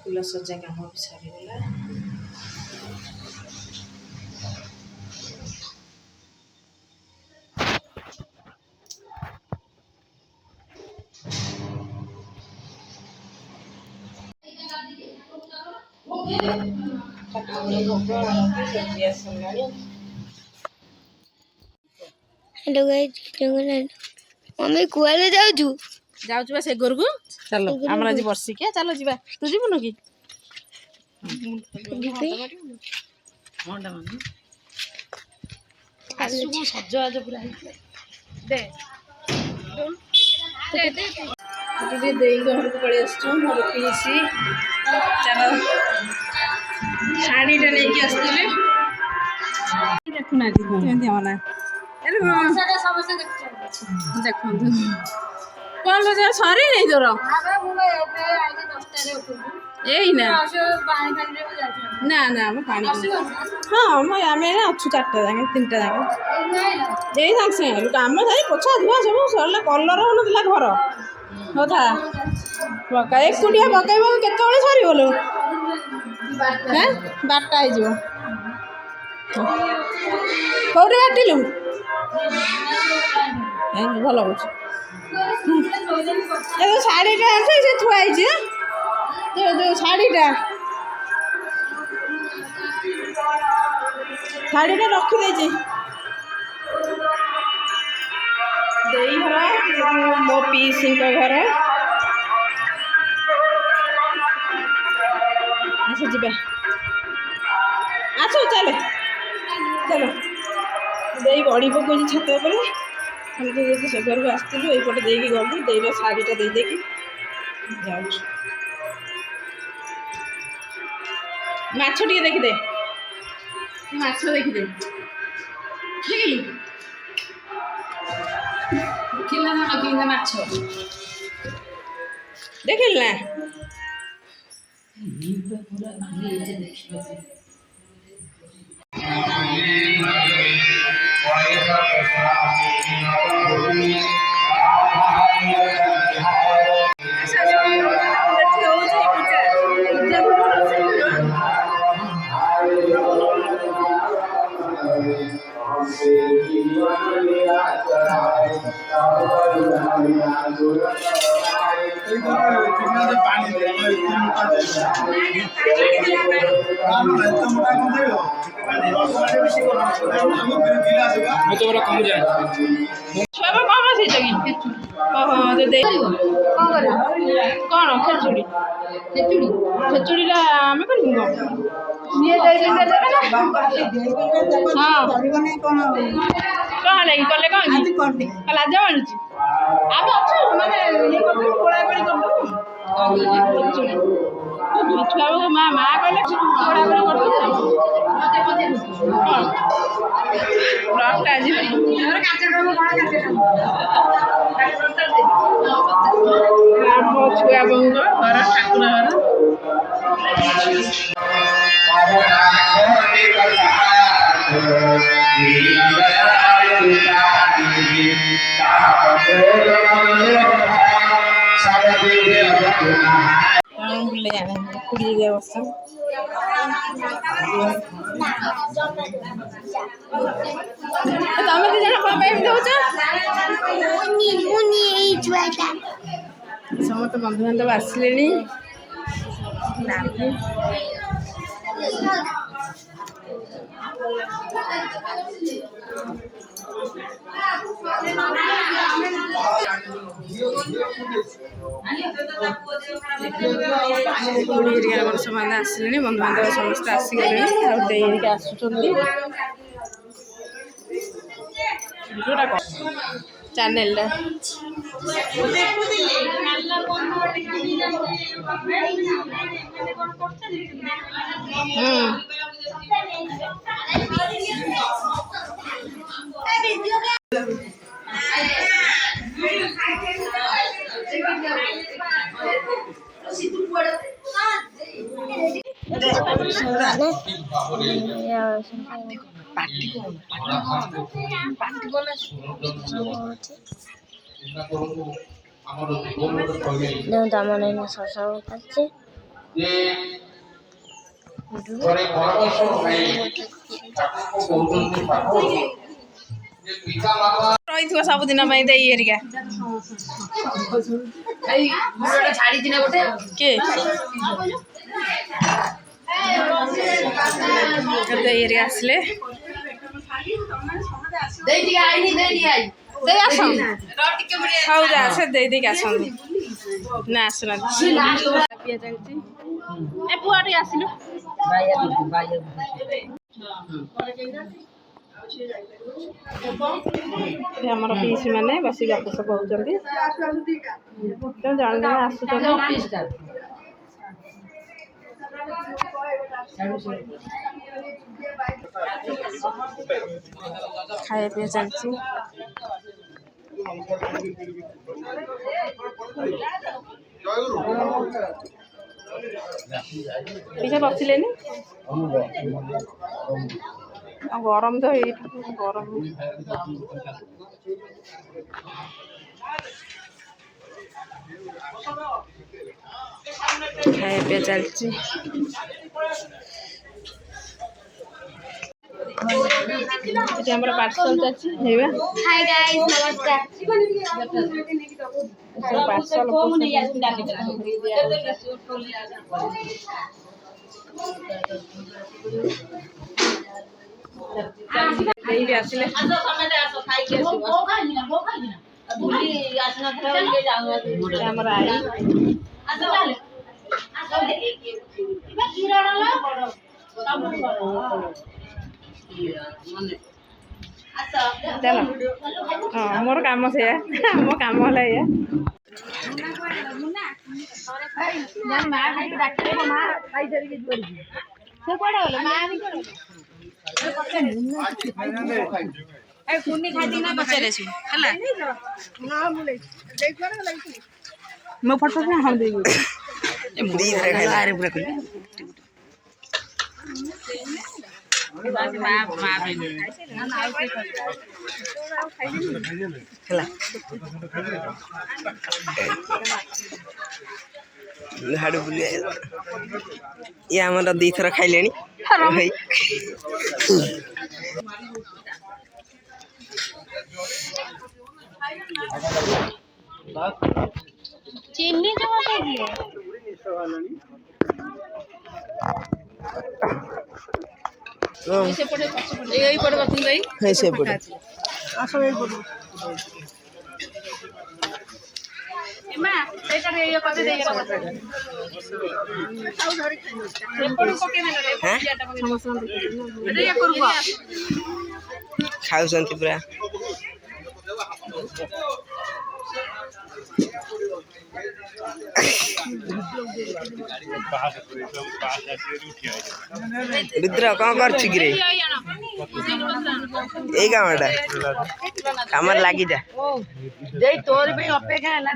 ଫୁଲ ସଜା କାମ ବି ସରିଗଲା। हेलो गाइस मम्मी कुआले जाऊछु जाऊछु बा से घरକୁ चलो हमरा आज वर्षिकिया चलो जीवा तू जीवनु कि आसु को सज आज पूरा दे दे दे दे देई घरକୁ पळी आसछु मोर पीसी चलो साड़ी टा लेके आस्तिले देखुना जी केंदी होना अरे सारा समस्या देखो कौन लो सरी नहीं तोर यही ना ना ना मैं पानी हाँ मैं आम अच्छु 4टा जाए 3टा जाए यही सागे सागे काम सारी पोछा धुआ सब सरला कलर होना घर कथा पका एकुटिया पकड़ केत सर हाँ 12टा कौटे काटिलु भल बुझ शाढ़ीटा से थुआई जो शाढ़ीटा शाढ़ीटा रखी दे घर मो पीसी घर आस जा आस चलो चलो दे बड़ी पकड़ छत पर हम तो से घर को आसलु यपटे देकी गलु देर शाढ़ीटा दे देकी जाऊँ माछ टे देखिदे माछ देखिदे देखिल ना नगीना माछ देखिल ना कौन खेचुड़ी खेचुड़ी आम कर कौन लगी कले कौन लाज मानुची आम अच्छे मैंने गोड़ागोड़ी कर छुआ माँ माँ कहले गोड़ागोड़ी कर राम छुआ बोह घर ठाकुर कुड़ी वर्ष तमें दी जन कौन दौच समस्त बंधु बांधव आसिले समाने आसिले बंधु बांधव समस्त आसीगले आसुचंदी चैनल दामन सरसर कर ରହିଥିବ ସବୁଦିନ ପାଇଁ ଦେଇ ହେରିକା କିଏ ଦେଇ ହେରିକା ଆସିଲେ ଦେଇ ଆସ ହଉ ଯା ସେ ଦେଇ ଦେଇକି ଆସନ୍ତି ନା ଆସୁନାହାନ୍ତି ପିଆ ଚାଲିଛି ଏ ପୁଅ ଟିକେ ଆସିଲୁ ଆମର ପିଇସି ମାନେ ବସି ଗପସପ ହଉଛନ୍ତି ଜଣେ ଜଣେ ଆସୁଛନ୍ତି ଖାଇବା ପିଇବା ଚାଲିଛି ଟିକେ ବସିଲେନି ଗରମ ତ ଏଇଠି ଗରମ ଖାଇବା ପିଇବା ଚାଲିଛି ଏଠି ଆମର ପାର୍ସଲ ଚାଲିଛି ହେଇବା ହାଇ ଗାଇସ୍ ନମସ୍କାର ପାର୍ସଲ ବି ଆସିଲେ ଆମର ଚାଲ ହଁ ମୋର କାମ ସେଇଆ ମୋ କାମ ହେଲା ଏଇଆ ମୋ ଫଟୋ ହଁ ଦେଇ ହାଡୁ ବୁଲି ଇଏ ଆମର ଦିଥର ଖାଇଲେଣି ଭାଇ ଚିନି ଜମା ଖାଇଦିଏ ସେପଟେ ଏଇପଟେ ବସୁନ ଦେଇ ସେପଟେ ଆସ ଏଇପଟେ ମା ସେଇଟାରେ ଇଏ କରି ଦେଇ ଖାଉଛନ୍ତି ପୁରା ରୁଦ୍ର କଣ କରୁଛୁ କିରେ ଏଇ କାମଟା କାମରେ ଲାଗିଯା ତୋର ପାଇଁ ଅପେକ୍ଷା ହେଲା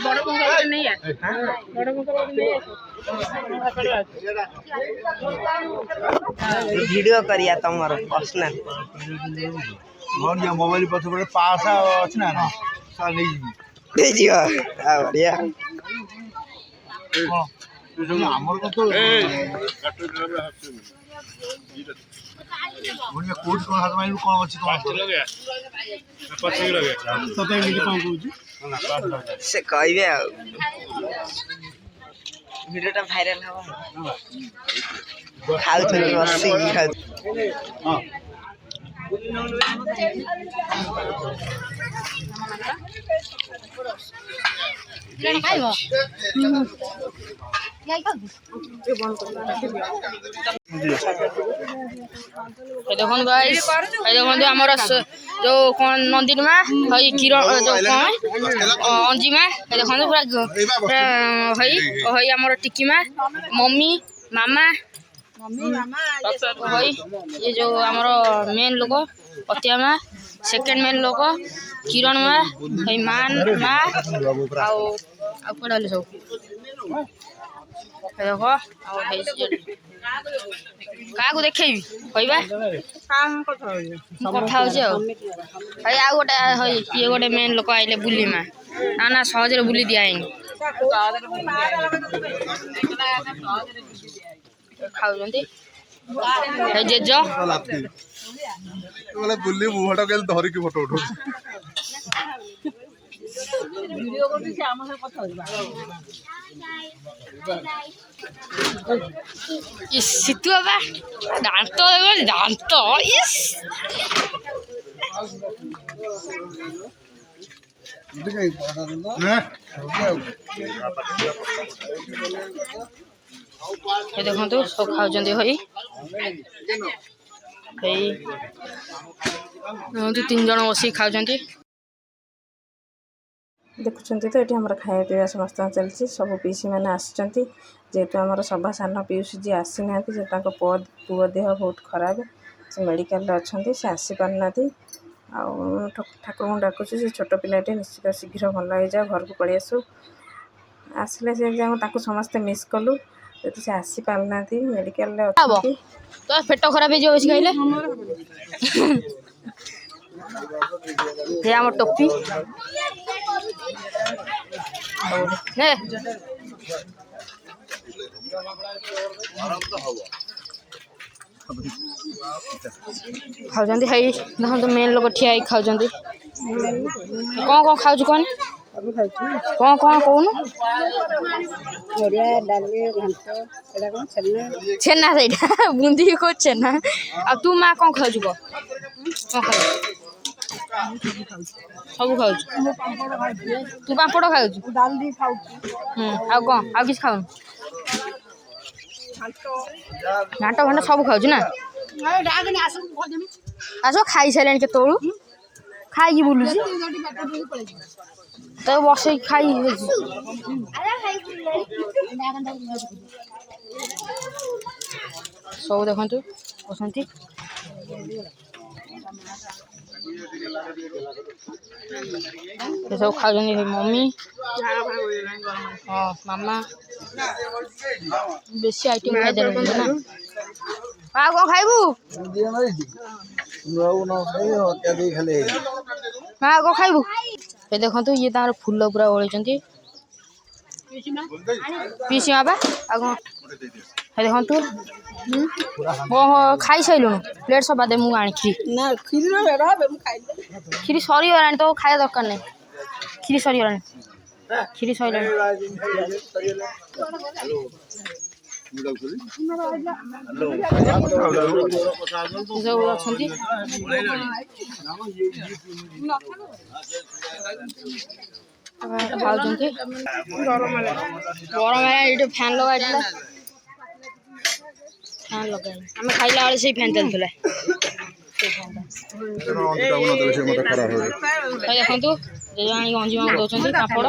ବଡ ନେଇ ଭିଡିଓ କରିବା ତମର ପର୍ସନାଲ ମୋବାଇଲ ପଛପଟେ ପାସ୍ ଅଛି ନା ନେଇଯିବ ବଢିଆ ଆମର କୋଉଠି କଣ ହାତ ମାରିଲୁ କଣ ଅଛି ସେ କହିବେ ଆଉ ଭିଡିଓଟା ଭାଇରାଲ ହବ ଖାଉଛନ୍ତି ବସିକି ଖାଉଛନ୍ତି ଖାଇବ ଦେଖନ୍ତୁ ଗାଇସ୍ ଦେଖନ୍ତୁ ଆମର ଯୋଉ କଣ ନନ୍ଦିନୀ ହଇ କ୍ଷୀର ଯୋଉ କଣ ଅଞ୍ଜିମା ଦେଖନ୍ତୁ ପୁରା ହଇ ହଇ ଆମର ଟିକି ମା ମମି ମାମା ହଇ ଇଏ ଯୋଉ ଆମର ମେନ୍ ଲୋକ ପତିଆ ମା ସେକେଣ୍ଡ ମେନ୍ ଲୋକ କିରଣ ମା ହଇ ମା ଆଉ କୁଆଡ଼େ ହେଲେ ସବୁ ଦେଖ ଆଉ କାହାକୁ ଦେଖେଇବି କହିବା କଥା ହଉଛି ଆଉ ଭାଇ ଆଉ ଗୋଟେ ଇଏ ଗୋଟେ ମେନ୍ ଲୋକ ଆଇଲେ ବୁଲି ମା ନା ସହଜରେ ବୁଲି ଦିଆ ହେଇନି ଖାଉଛନ୍ତି ଏ ଜେଜ ବୋଲେ ବୁଲି ମୁହଁଟା କେମିତି ଧରିକି ଫଟୋ ଉଠଉଛି। ଶୀତୁ ବାବା ଦାନ୍ତ ଦାନ୍ତ ଇସ୍ ଦେଖନ୍ତୁ ସବୁ ଖାଉଛନ୍ତି ଭାଇ ଏଇ 3 ଜଣ ବସିକି ଖାଉଛନ୍ତି। ଦେଖୁଛନ୍ତି ତ ଏଠି ଆମର ଖାଇବା ପିଇବା ସମସ୍ତଙ୍କ ଚାଲିଛି। ସବୁ ପିଇସି ମାନେ ଆସିଛନ୍ତି ଯେହେତୁ ଆମର ସଭା ସାନ ପିଉସୀ ଯିଏ ଆସିନାହାନ୍ତି ଯେ ତାଙ୍କ ପୁଅ ଦେହ ବହୁତ ଖରାପ ସେ ମେଡ଼ିକାଲରେ ଅଛନ୍ତି ସେ ଆସିପାରୁନାହାନ୍ତି। ଆଉ ଠାକୁରଙ୍କୁ ଡାକୁଛୁ ସେ ଛୋଟ ପିଲାଟେ ନିଶ୍ଚିତ ଶୀଘ୍ର ଭଲ ହେଇଯାଉ ଘରକୁ ପଳେଇ ଆସୁ। ଆସିଲେ ସେ ତାକୁ ସମସ୍ତେ ମିସ୍ କଲୁ ଯେହେତୁ ସେ ଆସିପାରୁନାହାନ୍ତି ମେଡ଼ିକାଲରେ ଅଛନ୍ତି। ତ ପେଟ ଖରାପ ହେଇଯିବ ବେଶୀ ଖାଇଲେ। ଆମ ଟୋପି ଖାଉଛନ୍ତି ହେଇ ଦେଖନ୍ତୁ ମେନ୍ ଲୋକ ଠିଆ ହେଇକି ଖାଉଛନ୍ତି। କ'ଣ ଖାଉଛୁ କହନି କ'ଣ କହୁନୁ? ଛେନା ସେଇଟା ବୁନ୍ଦି କହୁଛୁ ଛେନା। ଆଉ ତୁ ମା କ'ଣ ଖାଉଛୁ କହ? କ'ଣ ଖାଉଛୁ? ସବୁ ଖାଉଛୁ। ତୁ ପାମ୍ପଡ଼ ଖାଉଛୁ ଆଉ କ'ଣ ଆଉ କିଛି ଖାଉନୁ? ଘାଣ୍ଟ ଘାଣ୍ଟ ସବୁ ଖାଉଛୁ ନା? ଆସ ଖାଇସାରିଲାଣି କେତେବେଳୁ ଖାଇକି ବୁଲୁଛି ତ ବସେଇକି ଖାଇ ସବୁ ଦେଖନ୍ତୁ ବସନ୍ତି। ସବୁ ଖାଉଛନ୍ତି ମମି ହଁ ମାମା ବେଶୀ ଆଇଟମ୍ ଖାଇଦେଲେଣି ନା। ଆଉ କ'ଣ ଖାଇବୁ? ଆଉ କ'ଣ ଖାଇବୁ? ଏ ଦେଖନ୍ତୁ ଇଏ ତାଙ୍କର ଫୁଲ ପୁରା ଓଳେଇଛନ୍ତି ପିଇସି ମା ବା। ଆଉ କ'ଣ ଦେଖନ୍ତୁ ଖାଇସାରିଲୁଣୁ ପ୍ଲେଟ୍ ସଫା ଦେ ମୁଁ ଆଣି କ୍ଷୀରି ସରିଗଲାଣି ତ ଖାଇବା ଦରକାର ନାହିଁ। କ୍ଷୀରି ସରିଗଲାଣି ସବୁ ଅଛନ୍ତି। ଖାଉଛନ୍ତି ଗରମ ଏଇଠି ଫ୍ୟାନ୍ ଲଗାଇଥିଲା ଆମେ ଖାଇଲା ବେଳେ ସେଇ ଫ୍ୟାନ୍ ଚାଲିଥିଲା। ଦେଖନ୍ତୁ ଅଞ୍ଜି ମାଙ୍କୁ ଦଉଛନ୍ତି ପାମ୍ପଡ଼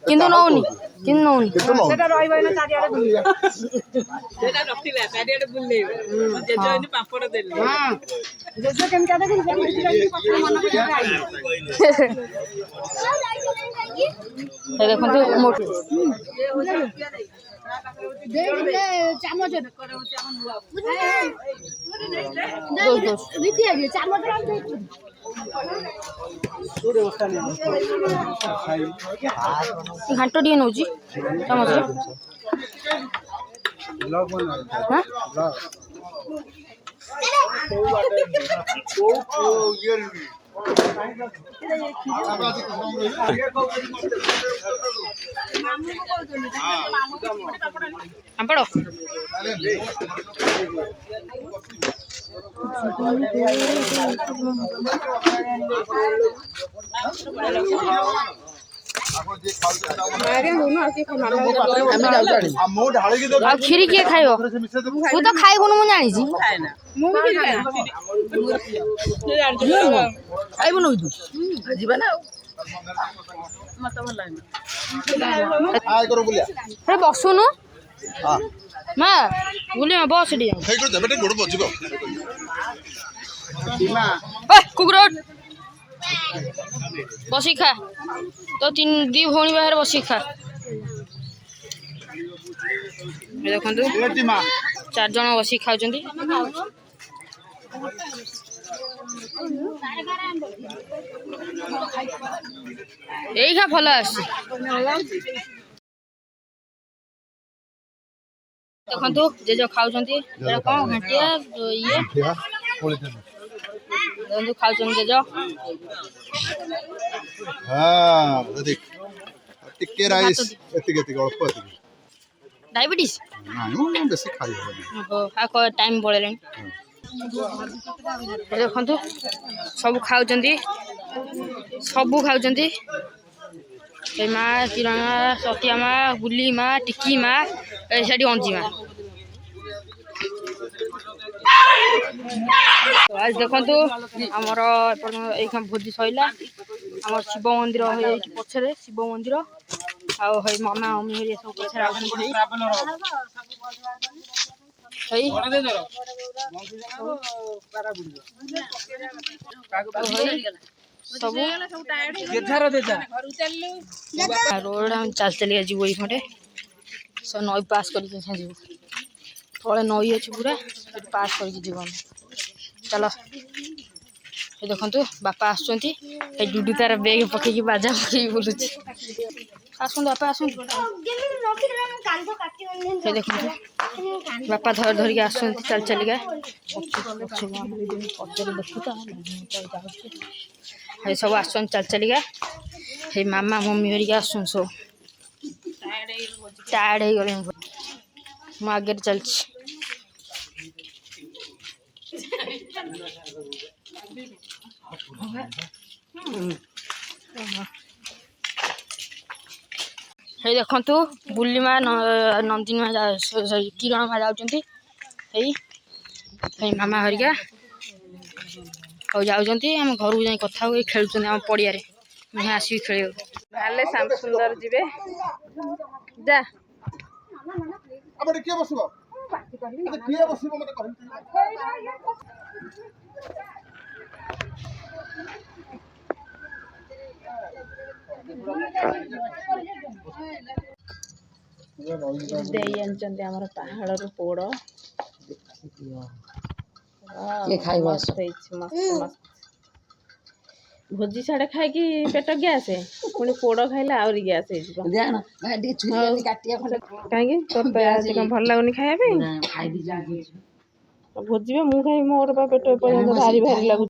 କିନ୍ତୁ ନଉନି ଦେଖନ୍ତୁ ଘାଣ୍ଟ ଟିକେ ନଉଛି ଚାମଚରେ। ପାମ୍ପଡ଼ ଆଉ କ୍ଷୀରି କିଏ ଖାଇବ? ତୁ ତ ଖାଇବୁନୁ ମୁଁ ଜାଣିଛି। ଖାଇବୁନୁ ତୁ ଯିବା ନା ଆଉ ବସୁନୁ ମା ବୁଲିବା ବସ କୁକୁର ବସିକି ଖା ତ 2 ଭଉଣୀ ବାହାରେ ବସିକି ଖା। ଦେଖନ୍ତୁ 4 ଜଣ ବସିକି ଖାଉଛନ୍ତି। ଏଇଖା ଭଲ ଆସୁଛି। ଦେଖନ୍ତୁ ଜେଜ ଖାଉଛନ୍ତି ଏଇଟା କ'ଣ ଘାଣ୍ଟିଆ ଇଏ ଦେଖନ୍ତୁ ଖାଉଛନ୍ତି ଜେଜ। ଟିକେ ରାଇସ୍ ଏତିକି ଏତିକି ଅଳ୍ପ ଏତିକି ଡାଇବେଟିସ୍ ନାଇଁ ବେଶୀ ଖାଇ ହବନି। ଟାଇମ୍ ପଳେଇଲାଣି। ଦେଖନ୍ତୁ ସବୁ ଖାଉଛନ୍ତି ଏ ମା କିରଣ ମା ସତିଆ ମା ବୁଲି ମା ଟିକି ମା ସେଠି ଅଞ୍ଜି ମା। ଆଜି ଦେଖନ୍ତୁ ଆମର ଏଇଖା ଭୋଜି ସରିଲା। ଆମର ଶିବ ମନ୍ଦିର ହେଇଯାଇଛି ପଛରେ ଶିବ ମନ୍ଦିର ଆଉ ହେଇ ମାମା ମମି ହେରିକା ସବୁ ପଛରେ ଆଉଛନ୍ତି ସବୁ ରୋଡ଼ ଆମେ ଚାଲି ଚାଲିକା ଯିବୁ ଏଇପଟେ ସବୁ ନଈ ପାସ୍ କରିକି ଯିବୁ। ତଳେ ନଈ ଅଛି ପୁରା ସେଠି ପାସ୍ କରିକି ଯିବୁ ଆମେ। ଚାଲ ଏ ଦେଖନ୍ତୁ ବାପା ଆସୁଛନ୍ତି ଏ ଡୁଡୁ ତାର ବେଗ ପକେଇକି ବାଜା ପକେଇକି ବୁଲୁଛି। ଆସନ୍ତୁ ବାପା ଆସନ୍ତୁ। ଏ ଦେଖନ୍ତୁ ବାପା ଧରିକି ଆସୁଛନ୍ତି ଚାଲି ଚାଲିକା ଏ ସବୁ ଆସୁଛନ୍ତି ଚାଲି ଚାଲିକା। ହେଇ ମାମା ମମି ହେରିକା ଆସୁଛନ୍ତି ସବୁ ଟାୟାର୍ଡ ହେଇଗଲେଣି। ମୁଁ ଆଗରେ ଚାଲିଛି। ହେଇ ଦେଖନ୍ତୁ ବୁଲିମା ନନ୍ଦିନୀ ମା କିରଣ ମା ଯାଉଛନ୍ତି। ହେଇ ମାମା ହେରିକା ଆଉ ଯାଉଛନ୍ତି। ଆମେ ଘରକୁ ଯାଇ କଥା ହଉ ଖେଳୁଛନ୍ତି ଆମ ପଡ଼ିଆରେ। ମୁଁ ଆସିବି ଖେଳିବାକୁ। ତାହେଲେ ଶ୍ୟାମ ସୁନ୍ଦର ଯିବେ ଯା କିଏ ବସିବ ମତେ କହିବି। ଦେଇ ଆଣିଛନ୍ତି ଆମର ପାହାଡ଼ରୁ ପୋଡ଼। ଭୋଜି ସାଡ଼େ ଖାଇକି ପେଟ ଗ୍ୟାସ୍ ପୁଣି ପୋଡ଼ ଖାଇଲେ ଆହୁରି ଗ୍ୟାସ୍ ହେଇଯିବ। କାହିଁକି ତୋର ତ ଆଜି କ'ଣ ଭଲ ଲାଗୁନି ଖାଇବା ପାଇଁ? ଭୋଜିବେ ମୁଁ ଖାଇବି ମୋର ପେଟ ଏପର୍ଯ୍ୟନ୍ତ ଭାରି ଭାରି ଲାଗୁଛି।